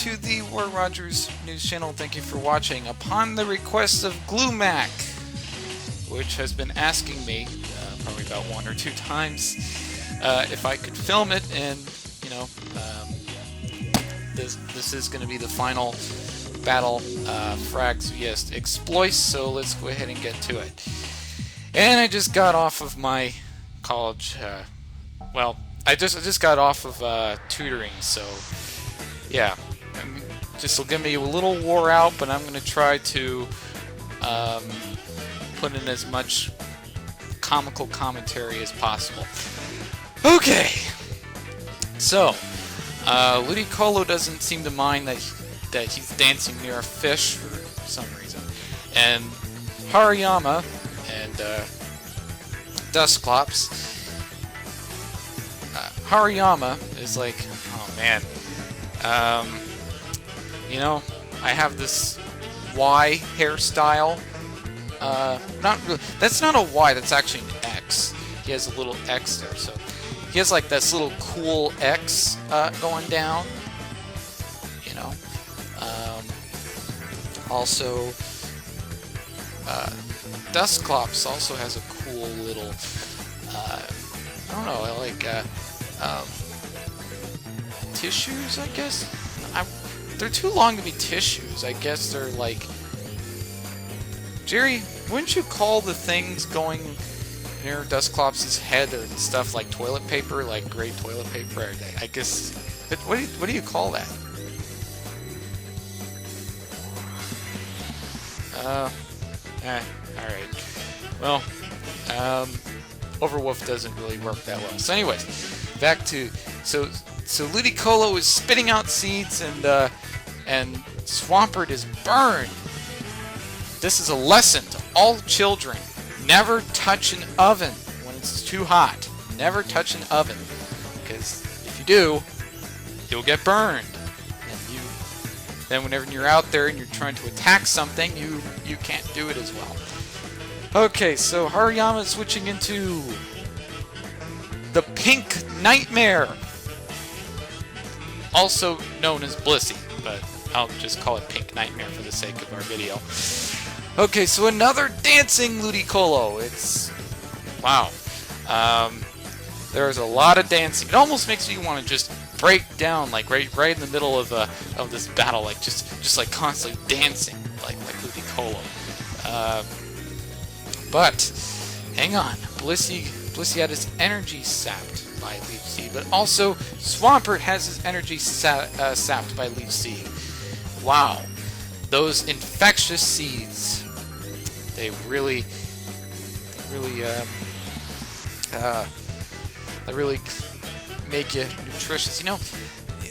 to the War Rogers News Channel. Thank you for watching. Upon the request of Gluumac, which has been asking me probably about 1 or 2 times if I could film it, and you know, this is going to be the final battle frags vs exploits. So let's go ahead and get to it. And I just got off of my college. Well, I just got off of tutoring, so yeah, this will get me a little wore out, but I'm going to try to put in as much comical commentary as possible. Okay, so Ludicolo doesn't seem to mind that he's dancing near a fish for some reason, and Hariyama and Dusclops. Hariyama is like, oh man, you know, I have this Y hairstyle. Not really. That's not a Y. That's actually an X. He has a little X there, so he has like this little cool X going down. You know. Also, Dusclops also has a cool little. I don't know. I like tissues, I guess. They're too long to be tissues. I guess they're like. Jerry, wouldn't you call the things going near Dusclops' head or stuff like toilet paper, like gray toilet paper? I guess. What do you call that? Alright. Well, Overwolf doesn't really work that well. So anyways, back to so Ludicolo is spitting out seeds, and Swampert is burned. This is a lesson to all children. Never touch an oven when it's too hot. Never touch an oven, because if you do, you'll get burned. And then whenever you're out there and you're trying to attack something, you can't do it as well. Okay, so Hariyama is switching into the Pink Nightmare, also known as Blissey, but I'll just call it Pink Nightmare for the sake of our video. Okay, so another dancing Ludicolo. It's wow. There's a lot of dancing. It almost makes me want to just break down, like right in the middle of this battle, like just like constantly dancing, like Ludicolo. But hang on, Blissey had his energy sapped by Leaf Seed, but also Swampert has his energy sapped by Leaf Seed. Wow, those infectious seeds. They really make you nutritious. You know,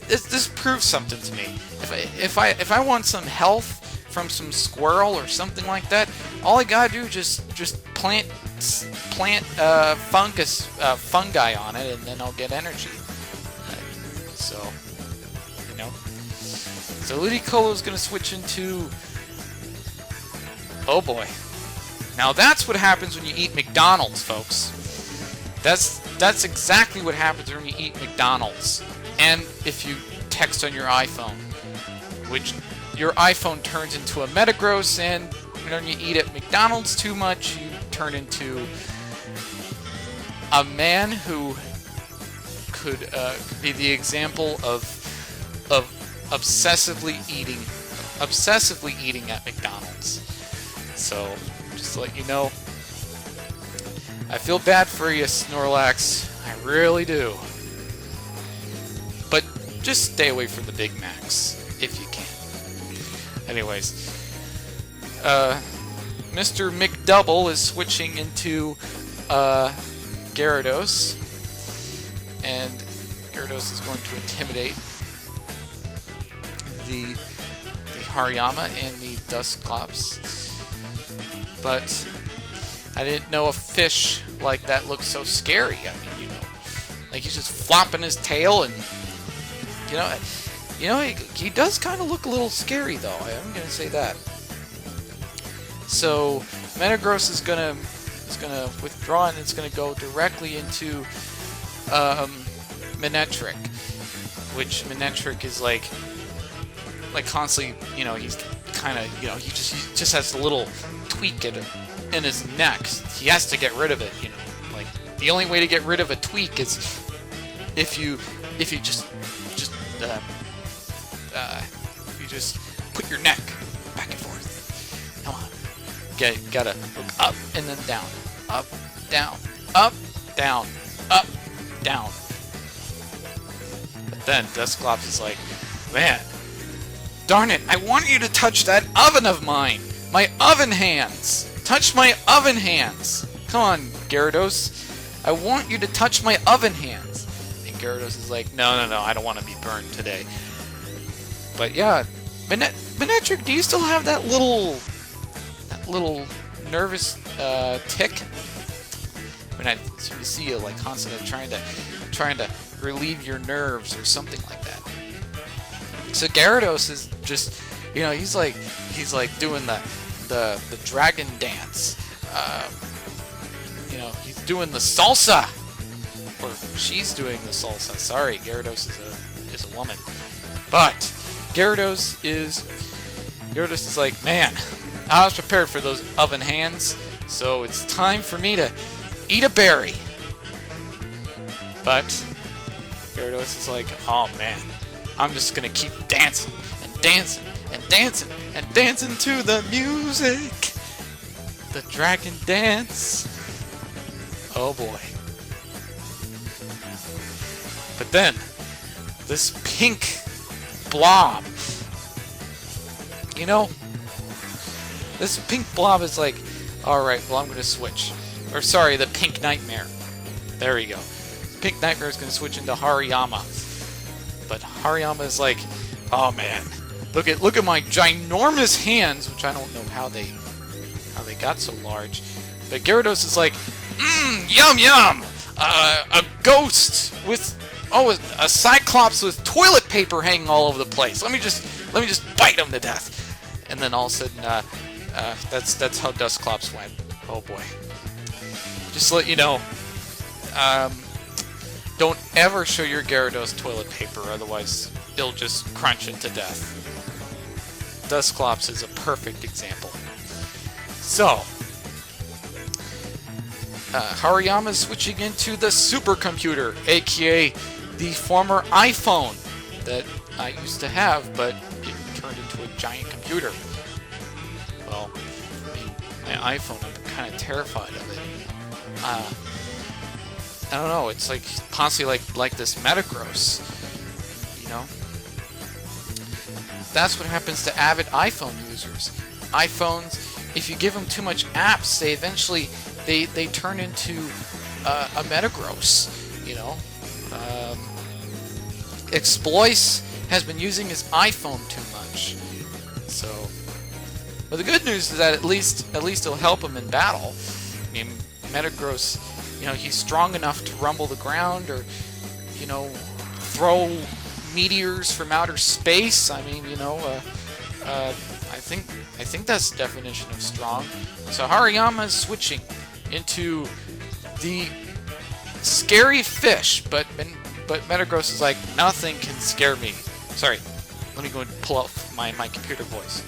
this proves something to me. If I want some health from some squirrel or something like that, all I gotta do is just plant fungi on it, and then I'll get energy. So, you know. So Ludicolo is gonna switch into. Oh boy. Now that's what happens when you eat McDonald's, folks. That's exactly what happens when you eat McDonald's. And if you text on your iPhone, which your iPhone turns into a Metagross, and when you eat at McDonald's too much, you turn into a man who could be the example of obsessively eating at McDonald's. So, just to let you know, I feel bad for you, Snorlax. I really do. But just stay away from the Big Macs, if you can. Anyways, Mr. McDouble is switching into Gyarados, and Gyarados is going to intimidate the Hariyama and the Dusclops. But I didn't know a fish like that looked so scary. I mean, you know, like he's just flopping his tail, and you know, he does kind of look a little scary, though. I'm gonna say that. So Metagross is gonna withdraw, and it's gonna go directly into Manectric, which Manectric is like like constantly, you know, he's kind of, you know, he just has a little tweak in his neck. He has to get rid of it, you know. Like the only way to get rid of a tweak is if you just put your neck back and forth. Come on, gotta look up and then down, up, down, up, down, up, down. But then Dusclops is like, man, darn it! I want you to touch that oven of mine, my oven hands. Touch my oven hands. Come on, Gyarados. I want you to touch my oven hands. And Gyarados is like, no, I don't want to be burned today. But yeah, Manectric, do you still have that little nervous tick? When I see you like constantly trying to relieve your nerves or something like that. So Gyarados is just, you know, he's like doing the dragon dance. You know, he's doing the salsa, or she's doing the salsa. Sorry, Gyarados is a woman, but Gyarados is like, man, I was prepared for those oven hands, so it's time for me to eat a berry. But Gyarados is like, oh man, I'm just gonna keep dancing and dancing and dancing and dancing to the music. The dragon dance. Oh boy. But then, this pink blob. You know, this pink blob is like, alright, well I'm gonna switch. Or sorry, the pink nightmare. There we go. Pink nightmare is gonna switch into Hariyama. But Hariyama is like, oh man, look at my ginormous hands, which I don't know how they got so large. But Gyarados is like, yum yum, a ghost with a Cyclops with toilet paper hanging all over the place. Let me just bite him to death. And then all of a sudden, that's how Dusclops went. Oh boy. Just to let you know, don't ever show your Gyarados toilet paper, otherwise it'll just crunch it to death. Dusclops is a perfect example. So, Hariyama's switching into the supercomputer, aka the former iPhone that I used to have, but it turned into a giant computer. Well, I mean, my iPhone, I'm kind of terrified of it. I don't know, it's like constantly like this Metagross, you know? That's what happens to avid iPhone users. iPhones, if you give them too much apps, they eventually they turn into a Metagross, you know? Exploits has been using his iPhone too much, so. But the good news is that at least it'll help him in battle. I mean, Metagross, you know, he's strong enough to rumble the ground, or, you know, throw meteors from outer space. I mean, you know, I think that's the definition of strong. So Hariyama is switching into the scary fish, but Metagross is like, nothing can scare me. Sorry, let me go and pull up my computer voice.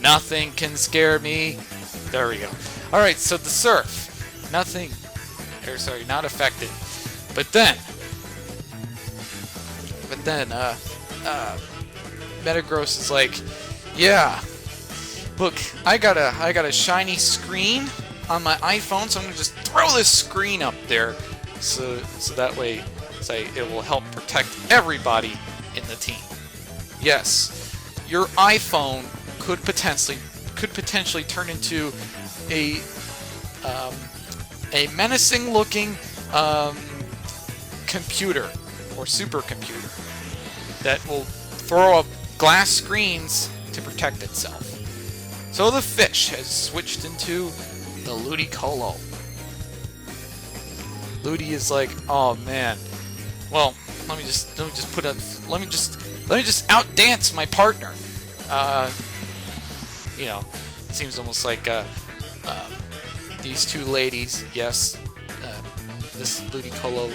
Nothing can scare me. There we go. All right, so the surf, nothing, or sorry, not affected. But then, Metagross is like, yeah, look, I got a shiny screen on my iPhone, so I'm gonna just throw this screen up there, so that way, it will help protect everybody in the team. Yes, your iPhone could potentially turn into a menacing-looking computer or supercomputer that will throw up glass screens to protect itself. So the fish has switched into the Ludicolo. Ludi is like, oh man, well, let me just outdance my partner. You know, it seems almost like these two ladies. Yes, this Ludicolo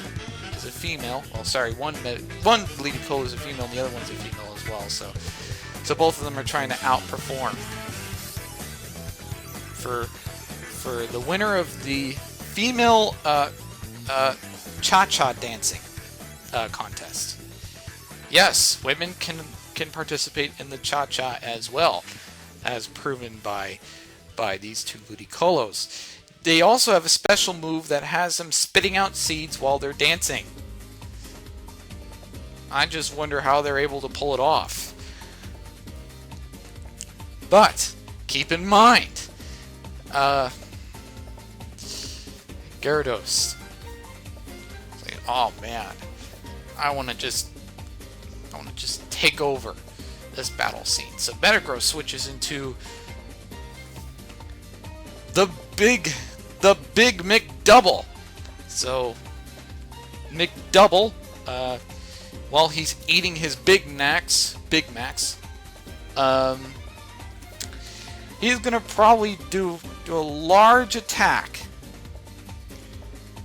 is a female. Well, sorry, one Ludicolo is a female, and the other one's a female as well. So So both of them are trying to outperform. For the winner of the female cha-cha dancing contest. Yes, women can participate in the cha-cha as well, as proven by these two Ludicolo. They also have a special move that has them spitting out seeds while they're dancing. I just wonder how they're able to pull it off. But keep in mind, Gyarados. Like, oh man, I want to just take over this battle scene. So Metagross switches into the big McDouble. So McDouble, while he's eating his Big Macs, he's gonna probably do a large attack.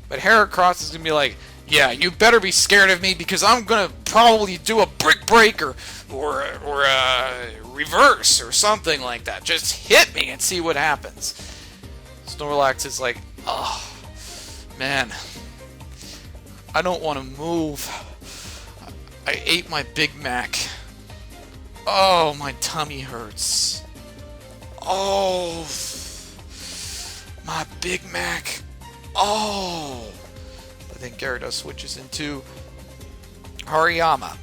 But Heracross is gonna be like, yeah, you better be scared of me because I'm gonna probably do a Brick Break or a reverse or something like that. Just hit me and see what happens. Snorlax is like, oh man, I don't want to move. I ate my Big Mac. Oh, my tummy hurts. Oh, my Big Mac. Oh. But then Gyarados switches into Hariyama,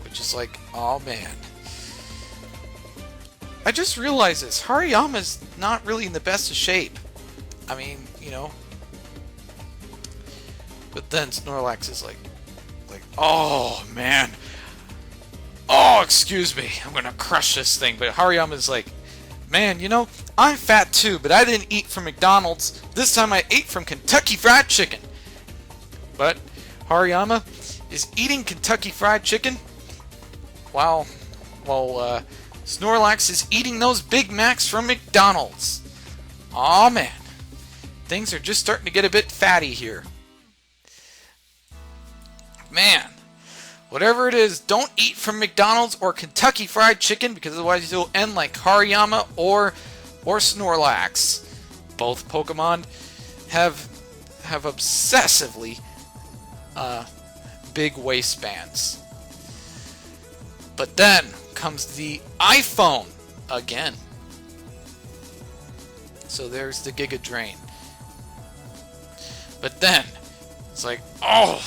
which is like, oh man. I just realized this. Hariyama's not really in the best of shape. I mean, you know. But then Snorlax is like, oh man. Oh, excuse me. I'm gonna crush this thing. But Hariyama's like, man, you know, I'm fat too, but I didn't eat from McDonald's. This time I ate from Kentucky Fried Chicken. But Hariyama is eating Kentucky Fried Chicken while Snorlax is eating those Big Macs from McDonald's. Aw, man. Things are just starting to get a bit fatty here. Man. Whatever it is, don't eat from McDonald's or Kentucky Fried Chicken, because otherwise you'll end like Hariyama or Snorlax. Both Pokemon have obsessively big waistbands. But then comes the iPhone again. So there's the Giga Drain. But then it's like, oh,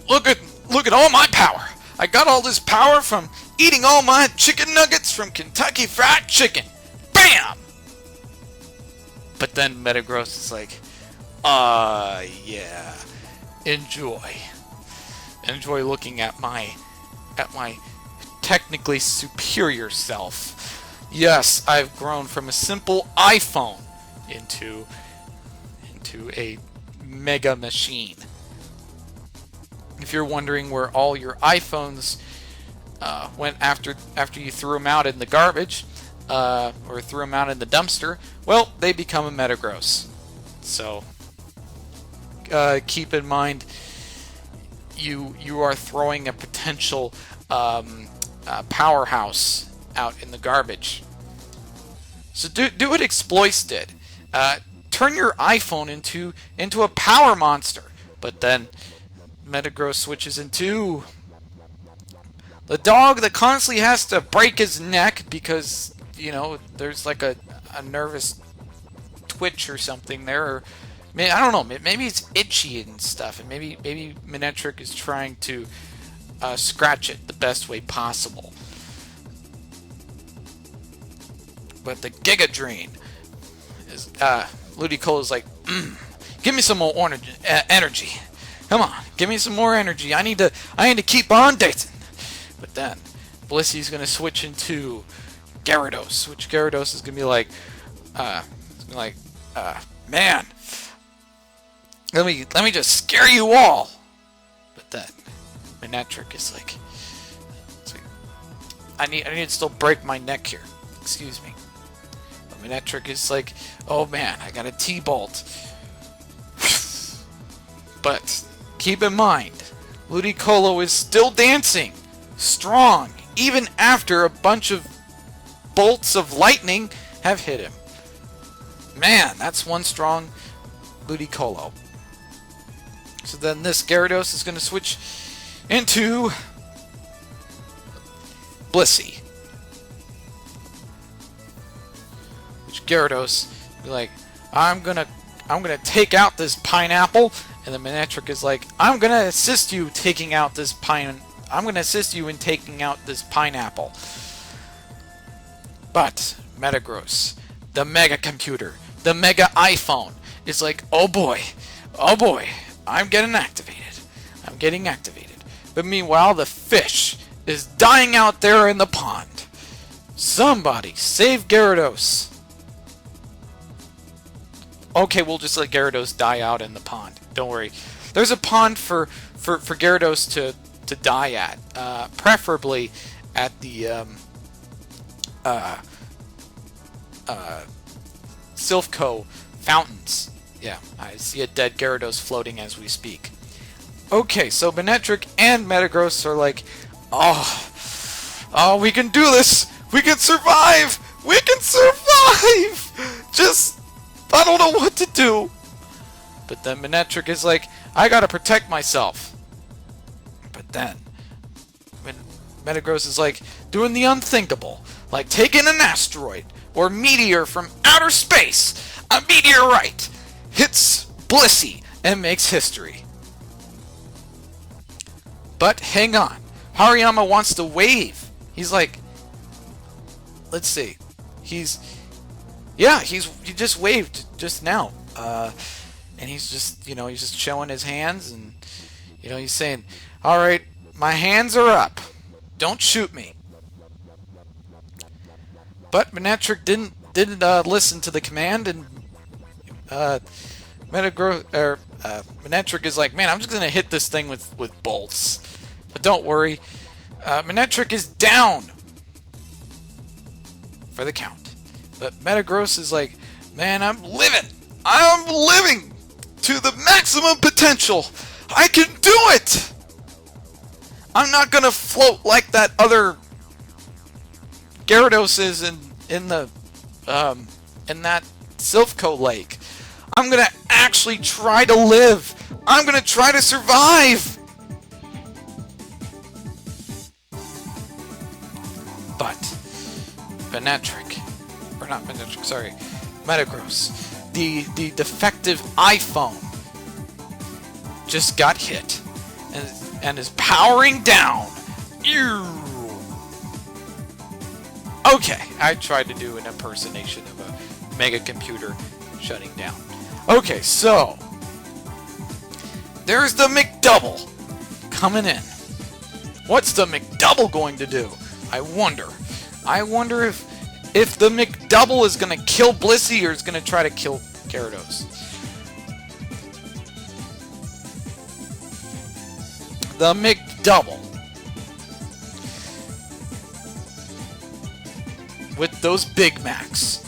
look at all my power. I got all this power from eating all my chicken nuggets from Kentucky Fried Chicken. Bam! But then Metagross is like, yeah. Enjoy. Enjoy looking at my technically superior self. Yes, I've grown from a simple iPhone into a mega machine. If you're wondering where all your iPhones went after you threw them out in the garbage or threw them out in the dumpster, well, they become a Metagross. So keep in mind, you are throwing a potential powerhouse out in the garbage. So do what Exploits did. Turn your iPhone into a power monster. But then Metagross switches into the dog that constantly has to break his neck because, you know, there's like a nervous twitch or something there. Or, I don't know. Maybe it's itchy and stuff, and maybe Manectric is trying to scratch it the best way possible. But the Giga Drain is Ludicolo's like, give me some more energy. Come on, give me some more energy. I need to keep on dancing. But then Blissey's gonna switch into Gyarados, which Gyarados is gonna be like, man, let me just scare you all. But then Manectric is like, I need to still break my neck here. Excuse me. But Manectric is like, oh man, I got a T-Bolt. But keep in mind, Ludicolo is still dancing, strong even after a bunch of bolts of lightning have hit him. Man, that's one strong Ludicolo. So then this Gyarados is going to switch into Blissey. Which Gyarados be like, I'm gonna take out this pineapple, and the Manectric is like, I'm gonna assist you in taking out this pineapple. But Metagross, the mega computer, the mega iPhone, is like, oh boy, I'm getting activated. But meanwhile, the fish is dying out there in the pond. Somebody save Gyarados. Okay, we'll just let Gyarados die out in the pond. Don't worry. There's a pond for Gyarados to die at. Preferably at the Silphco fountains. Yeah, I see a dead Gyarados floating as we speak. Okay, so Manectric and Metagross are like, oh, we can do this! We can survive! We can survive! Just, I don't know what to do. But then Manectric is like, I gotta protect myself. But then, Metagross is like, doing the unthinkable. Like taking an asteroid or meteor from outer space. A meteorite hits Blissey and makes history. But hang on. Hariyama wants to wave. He's like, let's see. He just waved just now. And he's just, he's just showing his hands, and he's saying, "All right, my hands are up. Don't shoot me." But Manectric didn't listen to the command, and Manectric is like, "Man, I'm just gonna hit this thing with bolts." But don't worry, Manectric is down for the count. But Metagross is like, "Man, I'm living to the maximum potential. I can do it. I'm not gonna float like that other Gyarados is in that Silphco lake. I'm gonna actually try to live. I'm gonna try to survive." But Metagross, the defective iPhone, just got hit and is powering down. Okay, I tried to do an impersonation of a mega computer shutting down. Okay, so there's the McDouble coming in. What's the McDouble going to do? I wonder if the McDouble is going to kill Blissey or is going to try to kill Gyarados. The McDouble. With those Big Macs.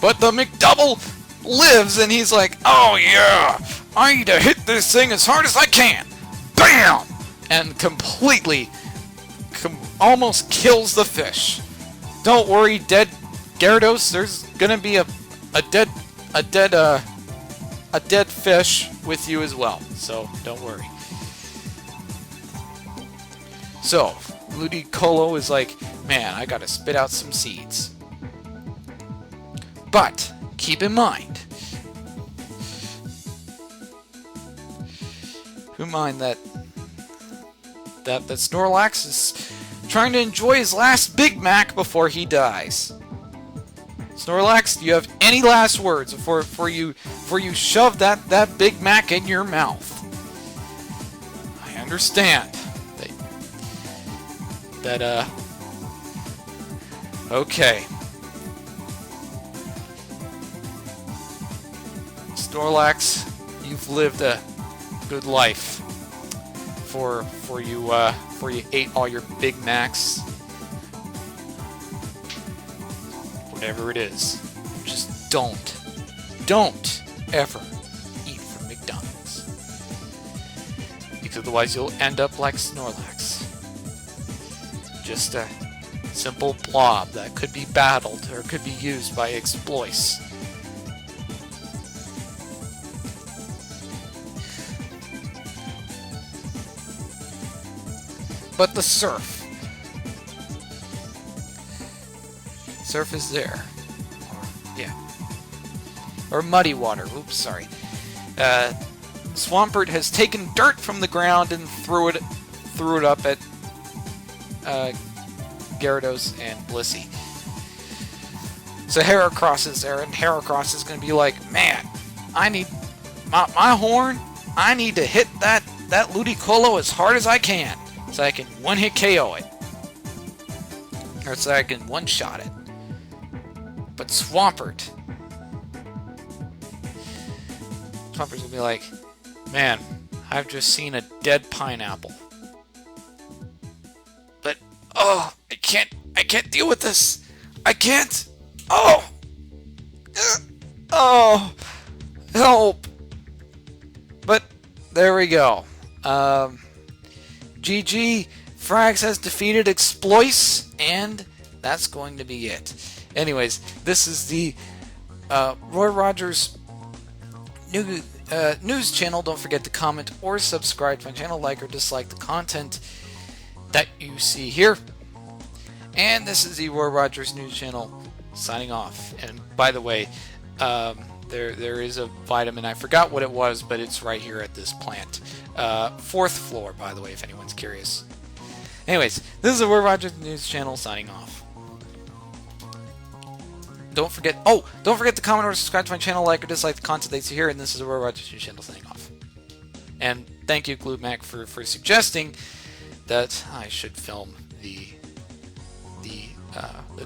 But the McDouble lives, and he's like, "Oh yeah, I need to hit this thing as hard as I can." Bam! And completely, almost kills the fish. Don't worry, dead Gyarados. There's gonna be a dead fish with you as well. So don't worry. So Ludicolo is like, "Man, I gotta spit out some seeds." But keep in mind, that Snorlax is trying to enjoy his last Big Mac before he dies. Snorlax, do you have any last words before you shove that Big Mac in your mouth? I understand that okay. Snorlax, you've lived a good life for you ate all your Big Macs. Whatever it is, just don't ever otherwise you'll end up like Snorlax. Just a simple blob that could be battled or could be used by exploits. But the surf. Surf is there. Yeah. Or muddy water. Oops, sorry. Swampert has taken dirt from the ground and threw it up at Gyarados and Blissey. So Heracross is there, and Heracross is going to be like, man, I need my horn. I need to hit that Ludicolo as hard as I can, so I can one-hit KO it, or so I can one-shot it. But Swampert's gonna be like, man, I've just seen a dead pineapple. But oh, I can't deal with this. I can't. Oh, oh, help! But there we go. GG. Frags has defeated Exploits, and that's going to be it. Anyways, this is the Roy Rogers news channel. Don't forget to comment or subscribe to my channel, like or dislike the content that you see here. And this is the Roy Rogers news channel signing off. And by the way, there is a vitamin. I forgot what it was, but it's right here at this plant. 4th floor, by the way, if anyone's curious. Anyways, this is the Roy Rogers news channel signing off. Don't forget to comment or subscribe to my channel, like or dislike the content that you see here, and this is the Roy Rogers news channel signing off. And thank you, Gluumac, for suggesting that I should film the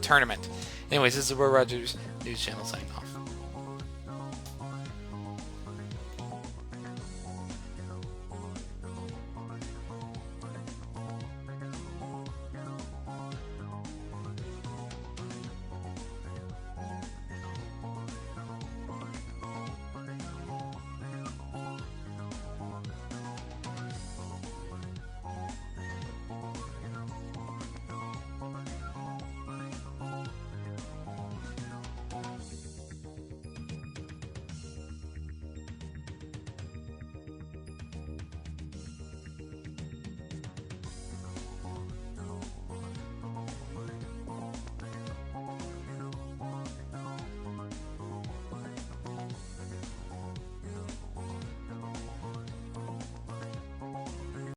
tournament. Anyways, this is the Roy Rogers news channel signing off.